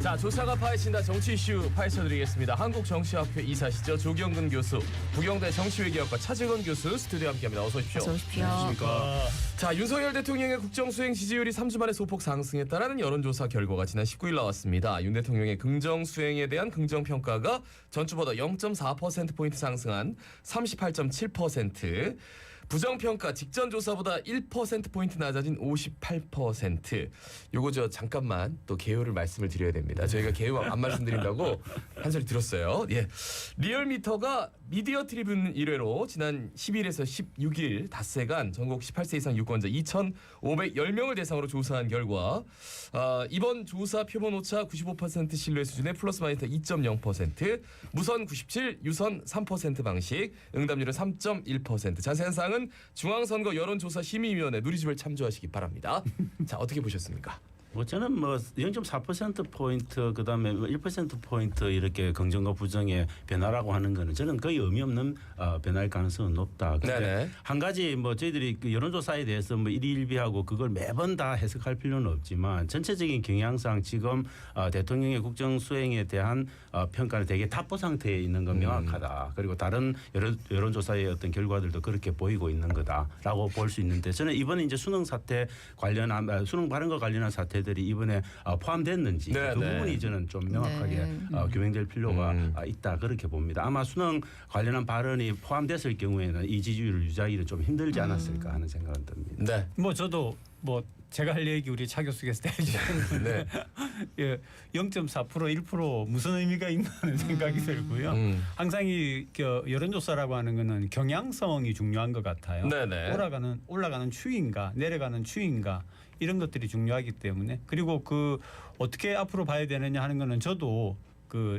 자, 조사가 파헤친다 정치 이슈 파헤쳐드리겠습니다. 한국정치학회 이사시죠. 조경근 교수, 부경대 정치외교학과 차재건 교수 스튜디오에 함께합니다. 어서 오십시오. 어서 오십시오. 안녕하십니까. 자, 윤석열 대통령의 국정수행 지지율이 3주 만에 소폭 상승했다라는 여론조사 결과가 지난 19일 나왔습니다. 윤 대통령의 긍정수행에 대한 긍정평가가 전주보다 0.4%포인트 상승한 38.7%, 부정평가 직전 조사보다 1%포인트 낮아진 58%. 요거 잠깐만 또 개요를 말씀을 드려야 됩니다. 저희가 개요 안 말씀드린다고 한 소리 들었어요. 예. 리얼미터가 미디어 트리뷴 1회로 지난 10일에서 16일 닷새간 전국 18세 이상 유권자 2,510명을 대상으로 조사한 결과 이번 조사 표본 오차 95% 신뢰 수준의 플러스 마이너스 2.0%, 무선 97, 유선 3% 방식, 응답률은 3.1%. 자세한 사항은 중앙선거 여론조사 심의위원회 누리집을 참조하시기 바랍니다. 자, 어떻게 보셨습니까? 저는 0.4%포인트 그다음에 1%포인트 이렇게 긍정과 부정의 변화라고 하는 거는 저는 거의 의미 없는 변화일 가능성은 높다. 그런데 한 가지 저희들이 그 여론조사에 대해서 일희일비하고 그걸 매번 다 해석할 필요는 없지만 전체적인 경향상 지금 대통령의 국정 수행에 대한 평가는 되게 답보 상태에 있는 건 명확하다. 그리고 다른 여론조사의 어떤 결과들도 그렇게 보이고 있는 거다라고 볼 수 있는데 저는 이번에 이제 수능 사태 관련한 수능 발언과 관련한 사태 들이 이번에 포함됐는지 그 부분이 저는 좀 명확하게 규명될 필요가 있다 그렇게 봅니다. 아마 수능 관련한 발언이 포함됐을 경우에는 이 지지율을 유지하기는 좀 힘들지 않았을까 하는 생각은 듭니다. 네. 저도 제가 할 얘기 우리 차 교수께서 해주셨는데 네. 0.4% 1% 무슨 의미가 있나는 생각이 들고요. 항상 이 여론조사라고 하는 거는 경향성이 중요한 것 같아요. 네네. 올라가는 추이인가 내려가는 추이인가 이런 것들이 중요하기 때문에 그리고 어떻게 앞으로 봐야 되느냐 하는 거는 저도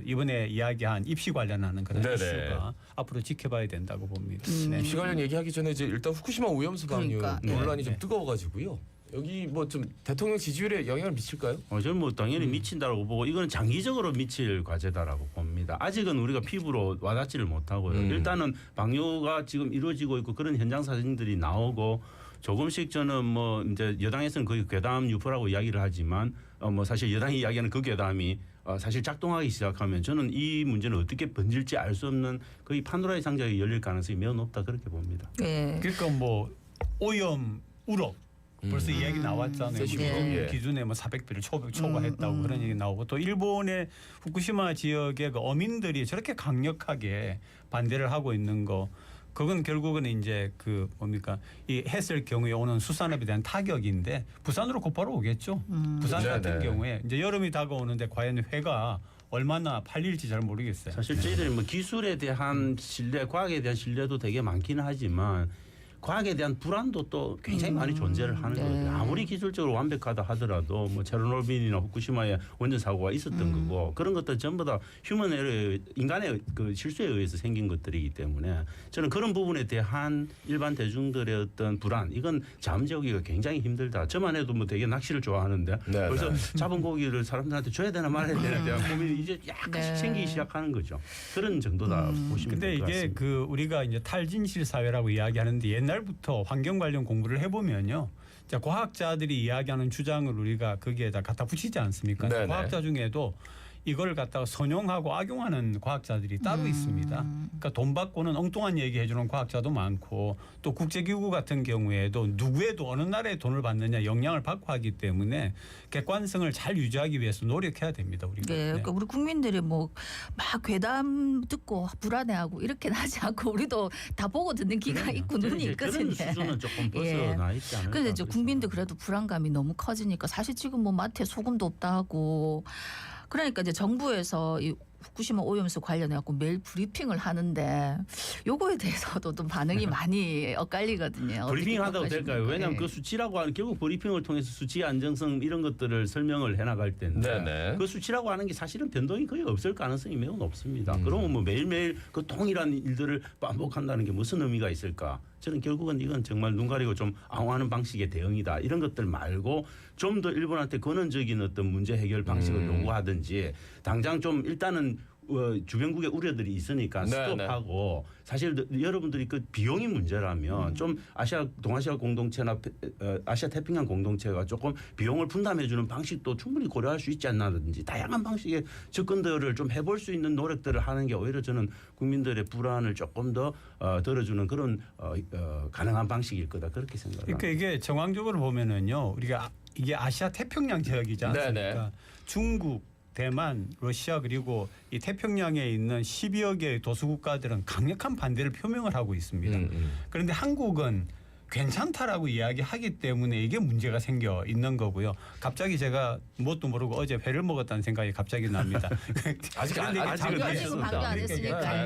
이번에 이야기한 입시 관련하는 그런 네네. 이슈가 앞으로 지켜봐야 된다고 봅니다. 네. 입시 관련 얘기하기 전에 이제 일단 후쿠시마 오염수 방류 논란이 좀 네. 뜨거워가지고요. 여기 좀 대통령 지지율에 영향을 미칠까요? 저는 당연히 미친다라고 보고 이거는 장기적으로 미칠 과제다라고 봅니다. 아직은 우리가 피부로 와닿지를 못하고요. 일단은 방류가 지금 이루어지고 있고 그런 현장 사진들이 나오고 조금씩 저는 이제 여당에서는 거의 괴담 유포라고 이야기를 하지만 사실 여당이 이야기하는 그 괴담이 사실 작동하기 시작하면 저는 이 문제는 어떻게 번질지 알 수 없는 거의 판도라의 상자가 열릴 가능성이 매우 높다 그렇게 봅니다. 네. 그러니까 오염 우럭 벌써 이야기 나왔잖아요. 네. 기준에 400배를 초과했다고 그런 얘기 나오고 또 일본의 후쿠시마 지역의 어민들이 저렇게 강력하게 반대를 하고 있는 거 그건 결국은 이제 이 했을 경우에 오는 수산업에 대한 타격인데 부산으로 곧바로 오겠죠. 부산 같은 경우에 이제 여름이 다가오는데 과연 회가 얼마나 팔릴지 잘 모르겠어요. 사실 저희들이 기술에 대한 신뢰, 과학에 대한 신뢰도 되게 많기는 하지만 과학에 대한 불안도 또 굉장히 많이 존재를 하는 거예요. 아무리 기술적으로 완벽하다 하더라도 체르노빌이나 후쿠시마의 원전 사고가 있었던 거고 그런 것들 전부 다 휴먼 에러, 인간의 실수에 의해서 생긴 것들이기 때문에 저는 그런 부분에 대한 일반 대중들의 어떤 불안 이건 잠재우기가 굉장히 힘들다. 저만 해도 되게 낚시를 좋아하는데 벌써 잡은 고기를 사람들한테 줘야 되나 말아야 되나 대한 고민이 이제 약간씩 생기기 시작하는 거죠. 그런 정도다 보시면 될 것 같습니다. 근데 이게 우리가 이제 탈진실 사회라고 이야기하는데 옛날부터 환경 관련 공부를 해보면요. 자, 과학자들이 이야기하는 주장을 우리가 거기에다 갖다 붙이지 않습니까? 네네. 과학자 중에도 이걸 갖다가 선용하고 악용하는 과학자들이 따로 있습니다. 그러니까 돈 받고는 엉뚱한 얘기 해주는 과학자도 많고 또 국제기구 같은 경우에도 누구에도 어느 나라에 돈을 받느냐 영향을 받고 하기 때문에 객관성을 잘 유지하기 위해서 노력해야 됩니다. 우리가. 네, 그러니까 우리 국민들이 막 괴담 듣고 불안해하고 이렇게는 하지 않고 우리도 다 보고 듣는 귀가 있고 눈이 있거든요. 그런 수준은 조금 벗어나 있지 않을까. 그런데 이제 국민들 그래도 불안감이 너무 커지니까 사실 지금 마트에 소금도 없다 하고 그러니까 이제 정부에서 이 후쿠시마 오염수 관련해 갖고 매일 브리핑을 하는데 요거에 대해서도 좀 반응이 많이 엇갈리거든요. 브리핑 하다고 될까요? 왜냐하면 그 수치라고 하는 결국 브리핑을 통해서 수치 안정성 이런 것들을 설명을 해나갈 텐데 그 수치라고 하는 게 사실은 변동이 거의 없을 가능성이 매우 높습니다. 그러면 매일매일 그 동일한 일들을 반복한다는 게 무슨 의미가 있을까? 저는 결국은 이건 정말 눈 가리고 좀 앙호하는 방식의 대응이다. 이런 것들 말고 좀 더 일본한테 근원적인 어떤 문제 해결 방식을 요구하든지 당장 좀 일단은 주변국의 우려들이 있으니까 네, 스톱하고 사실 여러분들이 그 비용이 문제라면 좀 아시아 동아시아 공동체나 아시아 태평양 공동체가 조금 비용을 분담해주는 방식도 충분히 고려할 수 있지 않나든지 다양한 방식의 접근들을 좀 해볼 수 있는 노력들을 하는 게 오히려 저는 국민들의 불안을 조금 더 덜어주는 그런 가능한 방식일 거다 그렇게 생각합니다. 그러니까 이게 정황적으로 보면은요, 우리가 이게 아시아 태평양 지역이지 않습니까? 네네. 중국, 대만, 러시아 그리고 이 태평양에 있는 10여 개의 도수국가들은 강력한 반대를 표명을 하고 있습니다. 그런데 한국은 괜찮다라고 이야기하기 때문에 이게 문제가 생겨 있는 거고요. 갑자기 제가 뭣도 모르고 어제 회를 먹었다는 생각이 갑자기 납니다. 아직은 방금 안 했으니까.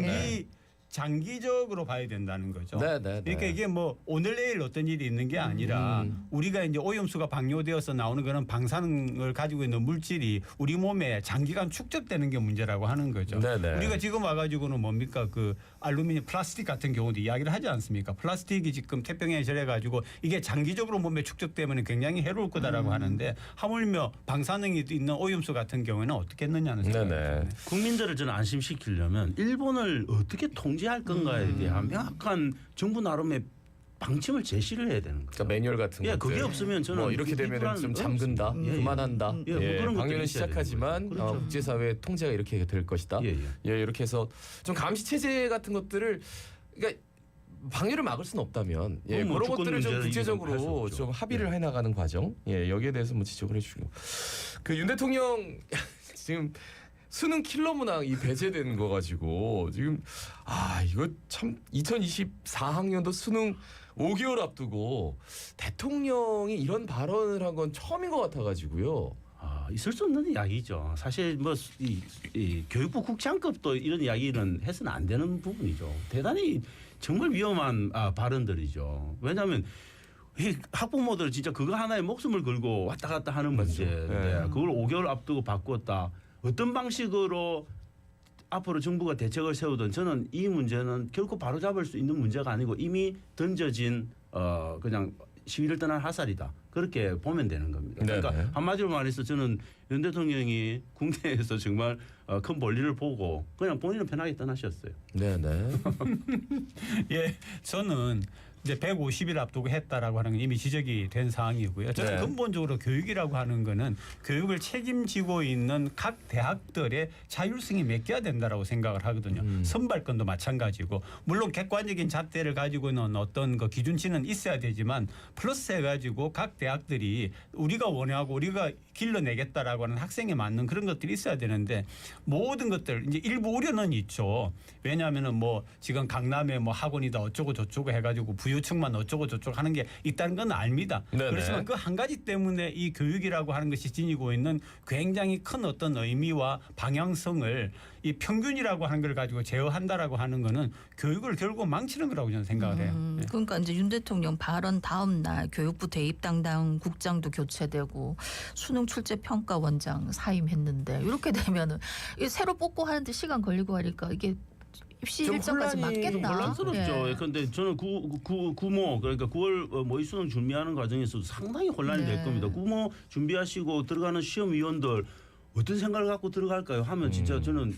장기적으로 봐야 된다는 거죠. 네. 그러니까 이게 뭐 오늘 내일 어떤 일이 있는 게 아니라 우리가 이제 오염수가 방류되어서 나오는 거는 방사능을 가지고 있는 물질이 우리 몸에 장기간 축적되는 게 문제라고 하는 거죠. 네네. 우리가 지금 와가지고는 뭡니까 그 알루미늄 플라스틱 같은 경우도 이야기를 하지 않습니까? 플라스틱이 지금 태평양에 절해가지고 이게 장기적으로 몸에 축적되면 굉장히 해로울 거다라고 하는데 하물며 방사능이 있는 오염수 같은 경우에는 어떻게 했느냐는 생각입니다. 국민들을 저는 안심시키려면 일본을 어떻게 통제할 건가에 대한 명확한 정부 나름의 방침을 제시를 해야 되는 거죠. 그러니까 매뉴얼 같은 거. 그게 없으면 저는 뭐 이렇게 되면 좀 잠근다, 그만한다. 뭐 그런 방류는 것들이 있어야 시작하지만 되는 거죠. 그렇죠. 국제사회 통제가 이렇게 될 것이다. 이렇게 해서 좀 감시 체제 같은 것들을 그러니까 방류를 막을 수는 없다면 그런 것들을 좀 국제적으로 좀 합의를 해나가는 과정. 여기에 대해서 뭐 지적을 해주고 그 윤 대통령 지금 수능 킬러 문항 이 배제된 거 가지고 지금 이거 참 2024학년도 수능 5개월 앞두고 대통령이 이런 발언을 한 건 처음인 것 같아가지고요. 있을 수 없는 이야기죠. 사실 뭐 이 교육부 국장급도 이런 이야기는 해서는 안 되는 부분이죠. 대단히 정말 위험한 발언들이죠. 왜냐하면 이 학부모들 진짜 그거 하나에 목숨을 걸고 왔다 갔다 하는 문제인데 그걸 5개월 앞두고 바꿨다. 어떤 방식으로 앞으로 정부가 대책을 세우든 저는 이 문제는 결코 바로잡을 수 있는 문제가 아니고 이미 던져진 그냥 시위를 떠난 화살이다. 그렇게 보면 되는 겁니다. 그러니까 한마디로 말해서 저는 윤 대통령이 국내에서 정말 큰 볼일을 보고 그냥 본인은 편하게 떠나셨어요. 네네. 저는 이제 150일 앞두고 했다라고 하는 건 이미 지적이 된 사항이고요. 저는 근본적으로 교육이라고 하는 거는 교육을 책임지고 있는 각 대학들의 자율성이 맡겨야 된다라고 생각을 하거든요. 선발권도 마찬가지고 물론 객관적인 잣대를 가지고 있는 어떤 그 기준치는 있어야 되지만 플러스 해가지고 각 대학들이 우리가 원하고 우리가 길러내겠다라고 하는 학생에 맞는 그런 것들이 있어야 되는데 모든 것들 이제 일부 우려는 있죠. 왜냐하면은 뭐 지금 강남에 뭐 학원이다 어쩌고 저쩌고 해가지고 부유층만 어쩌고 저쩌고 하는 게 있다는 건 압니다. 그렇지만 그 한 가지 때문에 이 교육이라고 하는 것이 지니고 있는 굉장히 큰 어떤 의미와 방향성을 이 평균이라고 하는 걸 가지고 제어한다라고 하는 거는 교육을 결국 망치는 거라고 저는 생각을 해요. 그러니까 이제 윤 대통령 발언 다음 날 교육부 대입 담당 국장도 교체되고 수능 출제 평가 원장 사임했는데 이렇게 되면은 새로 뽑고 하는데 시간 걸리고 하니까 이게 입시 일정까지 맞겠나? 혼란스럽죠. 그런데 저는 구모 그러니까 9월 모의 수능 준비하는 과정에서도 상당히 혼란이 될 겁니다. 구모 준비하시고 들어가는 시험위원들 어떤 생각을 갖고 들어갈까요? 하면 진짜 저는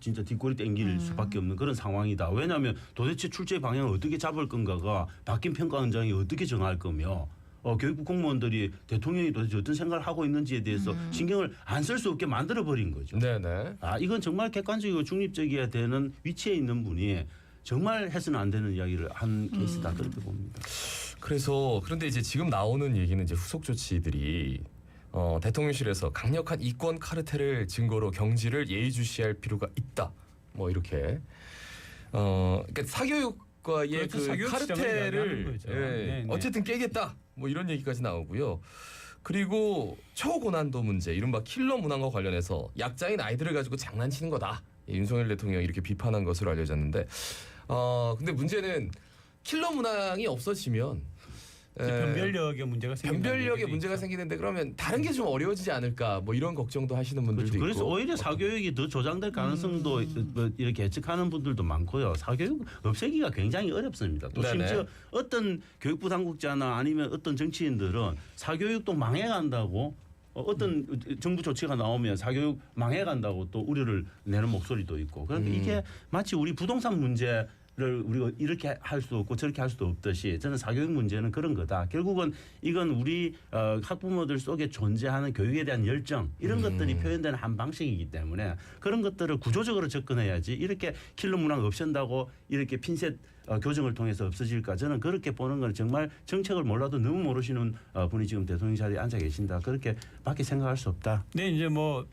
진짜 뒷골이 땡길 수밖에 없는 그런 상황이다. 왜냐하면 도대체 출제 방향을 어떻게 잡을 건가가 바뀐 평가원장이 어떻게 정할 거며 교육부 공무원들이 대통령이 도대체 어떤 생각을 하고 있는지에 대해서 신경을 안 쓸 수 없게 만들어버린 거죠. 이건 정말 객관적이고 중립적이어야 되는 위치에 있는 분이 정말 해서는 안 되는 이야기를 한 케이스다 그렇게 봅니다. 그래서 그런데 이제 지금 나오는 얘기는 이제 후속 조치들이 대통령실에서 강력한 이권 카르텔을 증거로 경지를 예의주시할 필요가 있다. 뭐 이렇게 그러니까 사교육과의 그 카르텔을 어쨌든 깨겠다. 뭐 이런 얘기까지 나오고요. 그리고 초고난도 문제, 이른바 킬러 문항과 관련해서 약자인 아이들을 가지고 장난치는 거다. 윤석열 대통령이 이렇게 비판한 것으로 알려졌는데, 근데 문제는 킬러 문항이 없어지면 변별력의 문제가 생기는데 그러면 다른 게 좀 어려워지지 않을까 뭐 이런 걱정도 하시는 분들도 있고. 그래서 오히려 사교육이 더 조장될 가능성도 뭐 이렇게 예측하는 분들도 많고요. 사교육 없애기가 굉장히 어렵습니다. 또 심지어 어떤 교육부 당국자나 아니면 어떤 정치인들은 사교육도 망해간다고 어떤 정부 조치가 나오면 사교육 망해간다고 또 우려를 내는 목소리도 있고 그러니까 이게 마치 우리 부동산 문제를 우리가 이렇게 할 수도 없고 저렇게 할 수도 없듯이 저는 사교육 문제는 그런 거다. 결국은 이건 우리 학부모들 속에 존재하는 교육에 대한 열정 이런 것들이 표현되는 한 방식이기 때문에 그런 것들을 구조적으로 접근해야지 이렇게 킬러 문항 없앤다고 이렇게 핀셋 교정을 통해서 없어질까 저는 그렇게 보는 건 정말 정책을 몰라도 너무 모르시는 분이 지금 대통령 자리에 앉아 계신다. 그렇게 밖에 생각할 수 없다. 네, 이제 뭐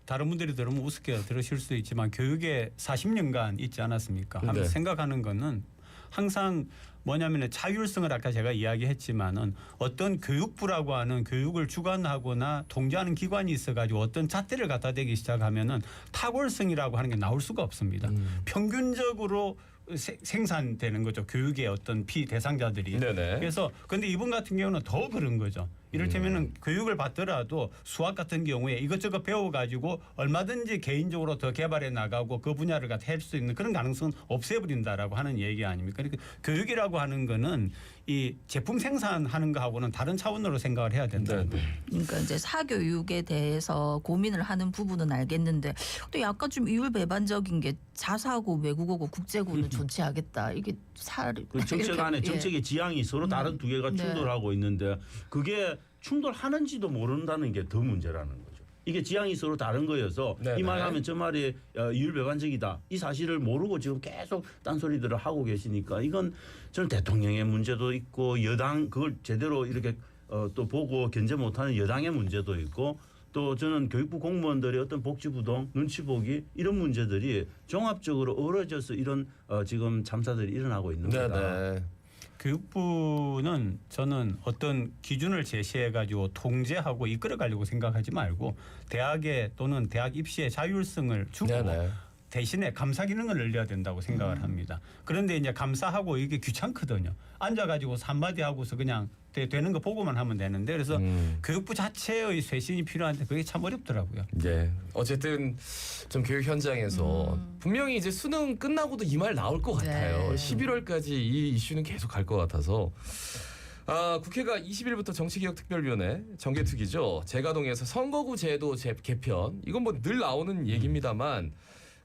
다른 분들이 들으면 우습게 들으실 수도 있지만 교육에 40년간 있지 않았습니까? 하면서 네. 생각하는 거는 항상 뭐냐면 자율성을 아까 제가 이야기했지만은 어떤 교육부라고 하는 교육을 주관하거나 통제하는 기관이 있어가지고 어떤 잣대를 갖다 대기 시작하면은 탁월성이라고 하는 게 나올 수가 없습니다. 평균적으로 생산되는 거죠. 교육의 어떤 피대상자들이. 네네. 그래서 근데 이분 같은 경우는 더 그런 거죠. 이를테면은 교육을 받더라도 수학 같은 경우에 이것저것 배워가지고 얼마든지 개인적으로 더 개발해 나가고 그 분야를 갖다 할 수 있는 그런 가능성은 없애버린다라고 하는 얘기 아닙니까? 그러니까 교육이라고 하는 거는 이 제품 생산하는 거하고는 다른 차원으로 생각을 해야 된다는 거예요. 그러니까 이제 사교육에 대해서 고민을 하는 부분은 알겠는데 또 약간 좀 이율배반적인 게 자사고 외국어고 국제고는 존치하겠다. 이게 그 정책 안에 예. 정책의 지향이 서로 다른 두 개가 네. 충돌하고 있는데 그게 충돌하는지도 모른다는 게 더 문제라는 거죠. 이게 지향이 서로 다른 거여서 네네. 이 말하면 저 말이 이율배반적이다. 이 사실을 모르고 지금 계속 딴소리들을 하고 계시니까 이건 저는 대통령의 문제도 있고 여당 그걸 제대로 이렇게 또 보고 견제 못하는 여당의 문제도 있고 또 저는 교육부 공무원들의 어떤 복지부동 눈치 보기 이런 문제들이 종합적으로 어우러져서 이런 지금 참사들이 일어나고 있는 거다. 네네. 교육부는 저는 어떤 기준을 제시해 가지고 통제하고 이끌어 가려고 생각하지 말고 대학에 또는 대학 입시의 자율성을 주고 네네. 대신에 감사 기능을 늘려야 된다고 생각을 합니다. 그런데 이제 감사하고 이게 귀찮거든요. 앉아가지고 한마디 하고서 그냥 되는 거 보고만 하면 되는데 그래서 교육부 자체의 쇄신이 필요한데 그게 참 어렵더라고요. 예. 어쨌든 좀 교육 현장에서 분명히 이제 수능 끝나고도 이 말 나올 것 같아요. 네. 11월까지 이 이슈는 계속 갈 것 같아서. 국회가 20일부터 정치개혁특별위원회 정개특위죠. 재가동해서 선거구 제도 개편 이건 뭐 늘 나오는 얘기입니다만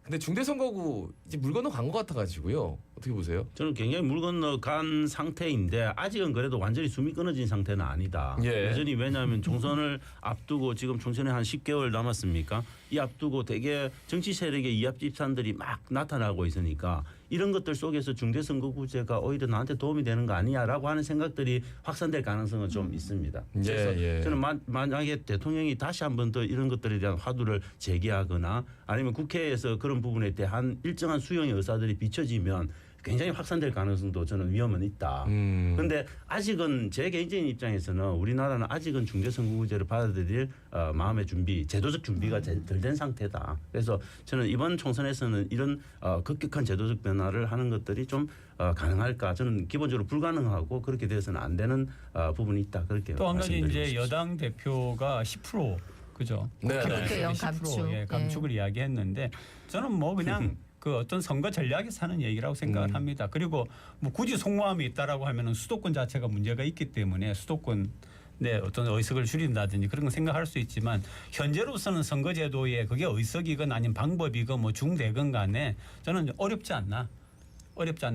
근데 중대선거구 이제 물 건너 간 것 같아가지고요. 어떻게 보세요? 저는 굉장히 물 건너간 상태인데 아직은 그래도 완전히 숨이 끊어진 상태는 아니다. 예. 여전히 왜냐하면 총선을 앞두고 지금 총선에 한 10개월 남았습니까? 이 앞두고 되게 정치 세력의 이합 집산들이 막 나타나고 있으니까 이런 것들 속에서 중대선거구제가 오히려 나한테 도움이 되는 거 아니야라고 하는 생각들이 확산될 가능성은 좀 있습니다. 그래서 예. 저는 만약에 대통령이 다시 한 번 더 이런 것들에 대한 화두를 제기하거나 아니면 국회에서 그런 부분에 대한 일정한 수용의 의사들이 비춰지면 굉장히 확산될 가능성도 저는 위험은 있다. 그런데 아직은 제 개인적인 입장에서는 우리나라는 아직은 중대선거구제를 받아들일 마음의 준비, 제도적 준비가 덜 된 상태다. 그래서 저는 이번 총선에서는 이런 급격한 제도적 변화를 하는 것들이 좀 가능할까? 저는 기본적으로 불가능하고 그렇게 돼서는 안 되는 부분이 있다. 그렇게 또 한 가지 말씀드리고 이제 싶습니다. 여당 대표가 10% 그죠? 네, 네. 국회의원 10% 감축. 예, 감축을 이야기했는데 저는 뭐 그냥 그 어떤 선거 전략에 사는 얘기라고 생각을 합니다. 그리고 뭐 굳이 속마음이 있다라고 하면은 수도권 자체가 문제가 있기 때문에 수도권 내 어떤 의석을 줄인다든지 그런 거 생각할 수 있지만 현재로서는 선거제도에 그게 의석이건 아니면 방법이건 뭐 중대건 간에 저는 어렵지 않나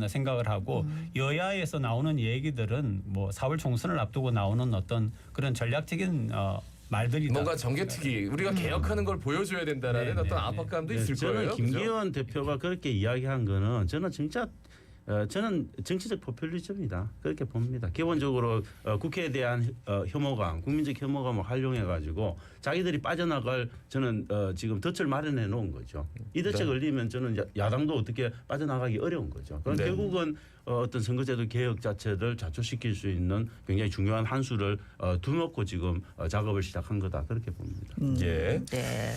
생각을 하고 여야에서 나오는 얘기들은 뭐 4월 총선을 앞두고 나오는 어떤 그런 전략적인 말들이다. 뭔가 정개특위 우리가 개혁하는 걸 보여줘야 된다라는 네, 어떤 네, 압박감도 네, 있을 거예요. 저는 김기현 대표가 그렇게 이야기한 거는 저는 진짜 저는 정치적 포퓰리즘이다 그렇게 봅니다. 기본적으로 국회에 대한 혐오감, 국민적 혐오감을 활용해 가지고 자기들이 빠져나갈 저는 지금 덫을 마련해 놓은 거죠. 이 덫에 네. 걸리면 저는 야당도 어떻게 빠져나가기 어려운 거죠. 그럼 네. 결국은 어떤 선거제도 개혁 자체를 좌초시킬 수 있는 굉장히 중요한 한 수를 두놓고 지금 작업을 시작한 거다 그렇게 봅니다. 예. 네.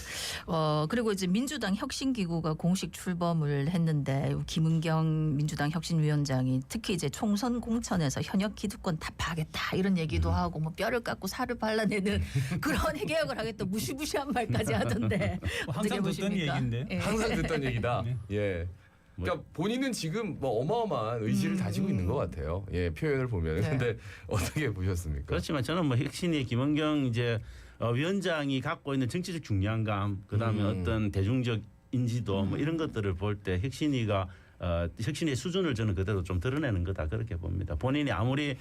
그리고 이제 민주당 혁신기구가 공식 출범을 했는데 김은경 민주당 혁신위원장이 특히 이제 총선 공천에서 현역 기득권 다 파겠다 이런 얘기도 하고 뭐 뼈를 깎고 살을 발라내는 그런 개혁을 하겠다 무시무시한 말까지 하던데 뭐 어떻게 항상 듣던 보십니까? 얘기인데. 예. 항상 듣던 얘기다. 네. 예. 그러니까 본인은 지금 뭐 어마어마한 의지를 다지고 있는 것 같아요. 예, 표현을 보면. 네. 근데 어떻게 보셨습니까? 그렇지만 저는 뭐 혁신이 김은경 이제 위원장이 갖고 있는 정치적 중량감, 그다음에 어떤 대중적 인지도 뭐 이런 것들을 볼 때 혁신위가 혁신의 수준을 저는 그대로 좀 드러내는 거다 그렇게 봅니다. 본인이 아무리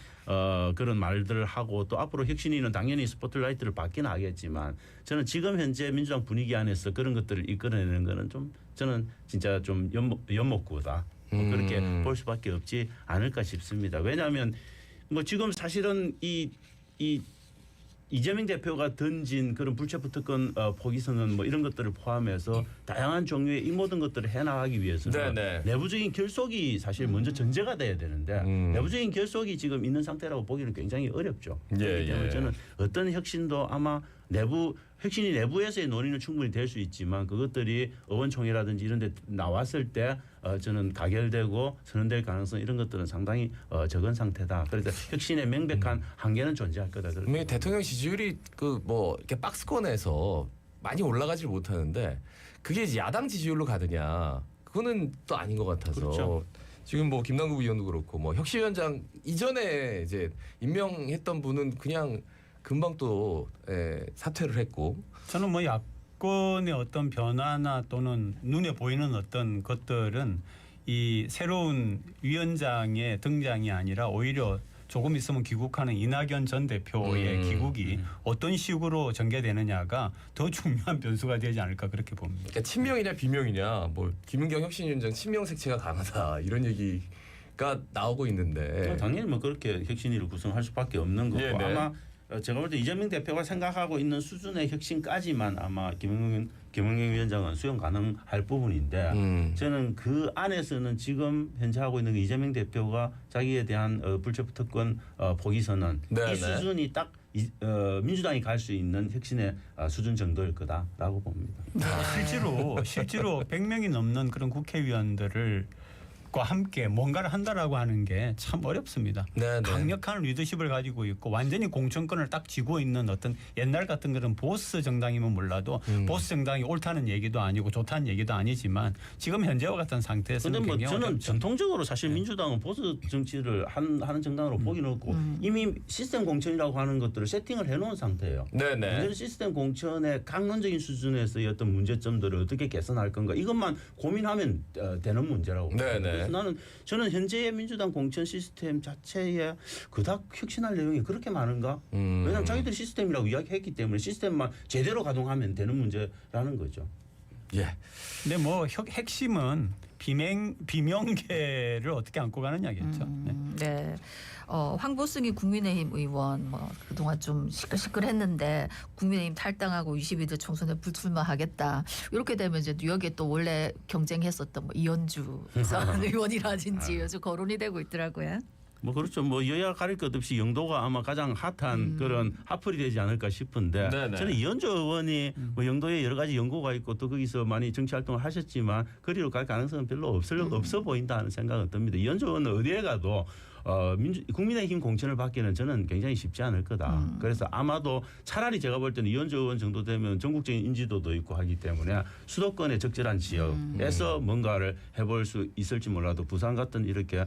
그런 말들을 하고 또 앞으로 혁신위는 당연히 스포트라이트를 받긴 하겠지만 저는 지금 현재 민주당 분위기 안에서 그런 것들을 이끌어내는 거는 좀 저는 진짜 좀 연목구다. 뭐 그렇게 볼 수밖에 없지 않을까 싶습니다. 왜냐하면 뭐 지금 사실은 이재명 대표가 던진 그런 불체포 특권 포기선언 뭐 이런 것들을 포함해서 다양한 종류의 이 모든 것들을 해나가기 위해서는 네네. 내부적인 결속이 사실 먼저 전제가 돼야 되는데 내부적인 결속이 지금 있는 상태라고 보기는 굉장히 어렵죠. 그렇기 때문에 저는 어떤 혁신도 아마 혁신이 내부에서의 논의는 충분히 될 수 있지만 그것들이 의원총회라든지 이런 데 나왔을 때 저는 가결되고 선언될 가능성 이런 것들은 상당히 적은 상태다. 그래서 혁신의 명백한 한계는 존재할 거다. 분명히 대통령 지지율이 그 뭐 이렇게 박스권에서 많이 올라가질 못하는데 그게 이제 야당 지지율로 가느냐 그거는 또 아닌 것 같아서 그렇죠. 지금 뭐 김남국 의원도 그렇고 뭐 혁신위원장 이전에 이제 임명했던 분은 그냥 금방 또 사퇴를 했고 저는 뭐 야권의 어떤 변화나 또는 눈에 보이는 어떤 것들은 이 새로운 위원장의 등장이 아니라 오히려 조금 있으면 귀국하는 이낙연 전 대표의 귀국이 어떤 식으로 전개되느냐가 더 중요한 변수가 되지 않을까 그렇게 봅니다. 그러니까 친명이냐 비명이냐 뭐 김은경 혁신위원장 친명 색채가 강하다 이런 얘기가 나오고 있는데 당연히 뭐 그렇게 혁신위를 구성할 수밖에 없는 거고 네네. 아마 제가 볼 때 이재명 대표가 생각하고 있는 수준의 혁신까지만 아마 김은경 위원장은 수용 가능할 부분인데 저는 그 안에서는 지금 현재 하고 있는 이재명 대표가 자기에 대한 불체포 특권 포기 선언 네네. 이 수준이 딱 민주당이 갈 수 있는 혁신의 수준 정도일 거다라고 봅니다. 실제로 100명이 넘는 그런 국회의원들을 과 함께 뭔가를 한다라고 하는 게 참 어렵습니다. 네네. 강력한 리더십을 가지고 있고 완전히 공천권을 딱 쥐고 있는 어떤 옛날 같은 그런 보스 정당이면 몰라도 보스 정당이 옳다는 얘기도 아니고 좋다는 얘기도 아니지만 지금 현재와 같은 상태에서는 그런데 뭐 굉장히 저는 어렵죠. 전통적으로 사실 민주당은 보수 정치를 하는 정당으로 보기는 없고 이미 시스템 공천이라고 하는 것들을 세팅을 해놓은 상태예요. 네네. 문제는 시스템 공천의 강론적인 수준에서의 어떤 문제점들을 어떻게 개선할 건가 이것만 고민하면 되는 문제라고 봅니다. 네네. 그래서 저는 현재의 민주당 공천 시스템 자체에 그닥 혁신할 내용이 그렇게 많은가? 왜냐하면 자기들이 시스템이라고 이야기했기 때문에 시스템만 제대로 가동하면 되는 문제라는 거죠. 예. 근데 뭐 핵심은 비명계를 어떻게 안고 가느냐겠죠. 네. 황보승이 국민의힘 의원 뭐 그동안 좀 시끌시끌했는데 국민의힘 탈당하고 22대 총선에 불출마하겠다. 이렇게 되면 이제 여기에 또 원래 경쟁했었던 뭐 이현주 전 의원이라든지 요즘 거론이 되고 있더라고요. 뭐 그렇죠. 뭐 여야 가릴 것 없이 영도가 아마 가장 핫한 그런 핫플이 되지 않을까 싶은데 네네. 저는 이현주 의원이 뭐 영도에 여러 가지 연구가 있고 또 거기서 많이 정치 활동을 하셨지만 거리로 갈 가능성은 별로 없어 보인다 하는 생각은 듭니다. 이현주 의원은 어디에 가도 국민의힘 공천을 받기는 저는 굉장히 쉽지 않을 거다. 그래서 아마도 차라리 제가 볼 때는 이현주 의원 정도 되면 전국적인 인지도도 있고 하기 때문에 수도권의 적절한 지역에서 뭔가를 해볼 수 있을지 몰라도 부산 같은 이렇게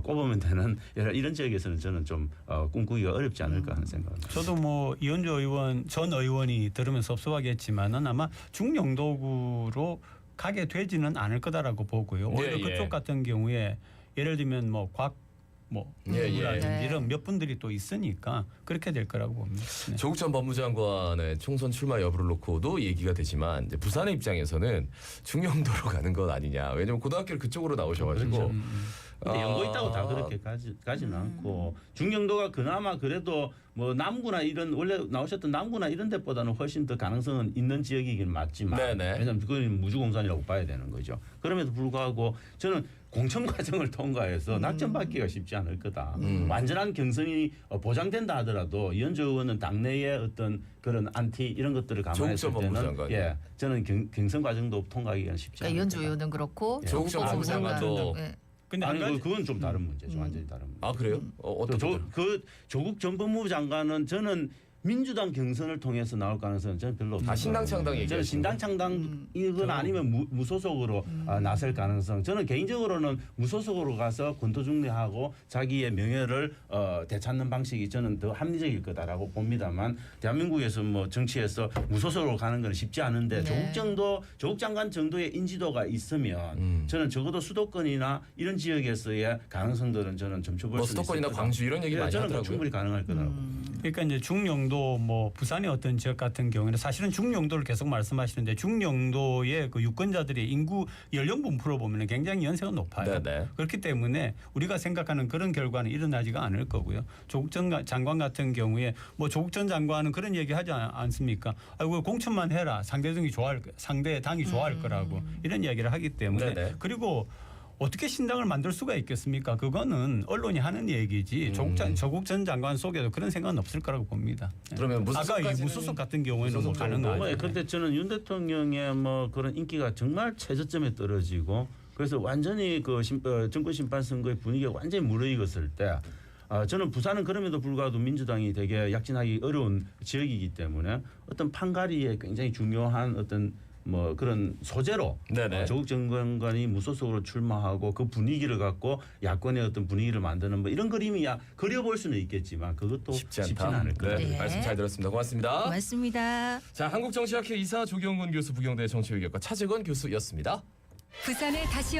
꼽으면 되는 이런 지역에서는 저는 좀 꿈꾸기가 어렵지 않을까 하는 생각입니다. 저도 뭐 이현주 의원 전 의원이 들으면서 섭섭하겠지만은 아마 중영도구로 가게 되지는 않을 거다라고 보고요. 오히려 예. 그쪽 같은 경우에 예를 들면 누구라든지 예. 이런 몇 분들이 또 있으니까 그렇게 될 거라고 봅니다. 네. 조국 전 법무장관의 총선 출마 여부를 놓고도 얘기가 되지만 이제 부산의 입장에서는 중영도로 가는 것 아니냐. 왜냐하면 고등학교를 그쪽으로 나오셔가지고. 근데 연고 있다고 다 그렇게 가지는 않고 중경도가 그나마 그래도 뭐 남구나 이런 원래 나오셨던 남구나 이런 데보다는 훨씬 더 가능성은 있는 지역이긴 맞지만 네네. 왜냐하면 그건 무주공산이라고 봐야 되는 거죠. 그럼에도 불구하고 저는 공천 과정을 통과해서 낙점받기가 쉽지 않을 거다. 완전한 경선이 보장된다 하더라도 이현주 의원은 당내의 어떤 그런 안티 이런 것들을 감안했을 조국 전 때는 법무장관. 저는 경선 과정도 통과하기가 쉽지 그러니까 않을 이현주 거다. 의원은 그렇고 조국 전 법무장관도 예. 근데 아니 한 가지 그건 좀 다른 문제죠. 완전히 다른 문제. 아 그래요? 어떤 조국 전 법무부 장관은 저는 민주당 경선을 통해서 나올 가능성은 저는 별로 없어요. 신당 창당 저는 얘기하시는 신당 창당이거나 아니면 무소속으로 나설 가능성. 저는 개인적으로는 무소속으로 가서 권토중례하고 자기의 명예를 되찾는 방식이 저는 더 합리적일 거다라고 봅니다만 대한민국에서 뭐 정치에서 무소속으로 가는 건 쉽지 않은데 네. 조국 장관 정도의 인지도가 있으면 저는 적어도 수도권이나 이런 지역에서의 가능성들은 저는 점쳐볼 뭐 수 있을 수도권이나 거다. 광주 이런 얘기 많이 저는 하더라고요. 충분히 가능할 거라고. 그러니까 이제 중영도 뭐 부산의 어떤 지역 같은 경우에는 사실은 중영도를 계속 말씀하시는데 중영도의 그 유권자들의 인구 연령분 풀어보면 굉장히 연세가 높아요. 네네. 그렇기 때문에 우리가 생각하는 그런 결과는 일어나지가 않을 거고요. 조국 전 장관 같은 경우에 뭐 조국 전 장관은 그런 얘기 하지 않습니까? 아이고 공천만 해라. 상대 당이 좋아할 거라고 이런 이야기를 하기 때문에 네네. 그리고 어떻게 신당을 만들 수가 있겠습니까? 그거는 언론이 하는 얘기지. 조국 전 장관 속에도 그런 생각은 없을 거라고 봅니다. 그러면 아까 이 무소속까지는- 무소속 같은 경우에는 뭐 무소속 가능하죠. 그런데 저는 윤 대통령의 뭐 그런 인기가 정말 최저점에 떨어지고 그래서 완전히 그 정권 심판 선거의 분위기가 완전히 무르익었을 때 저는 부산은 그럼에도 불구하고 민주당이 되게 약진하기 어려운 지역이기 때문에 어떤 판가리에 굉장히 중요한 어떤 뭐 그런 소재로 네네. 조국 전 장관이 무소속으로 출마하고 그 분위기를 갖고 야권의 어떤 분위기를 만드는 뭐 이런 그림이야 그려볼 수는 있겠지만 그것도 쉽지 않다. 쉽지는 않을 거다. 네, 네. 말씀 잘 들었습니다. 고맙습니다. 고맙습니다. 자, 한국정치학회 이사 조경근 교수, 부경대 정치외교과 차재건 교수였습니다. 부산에 다시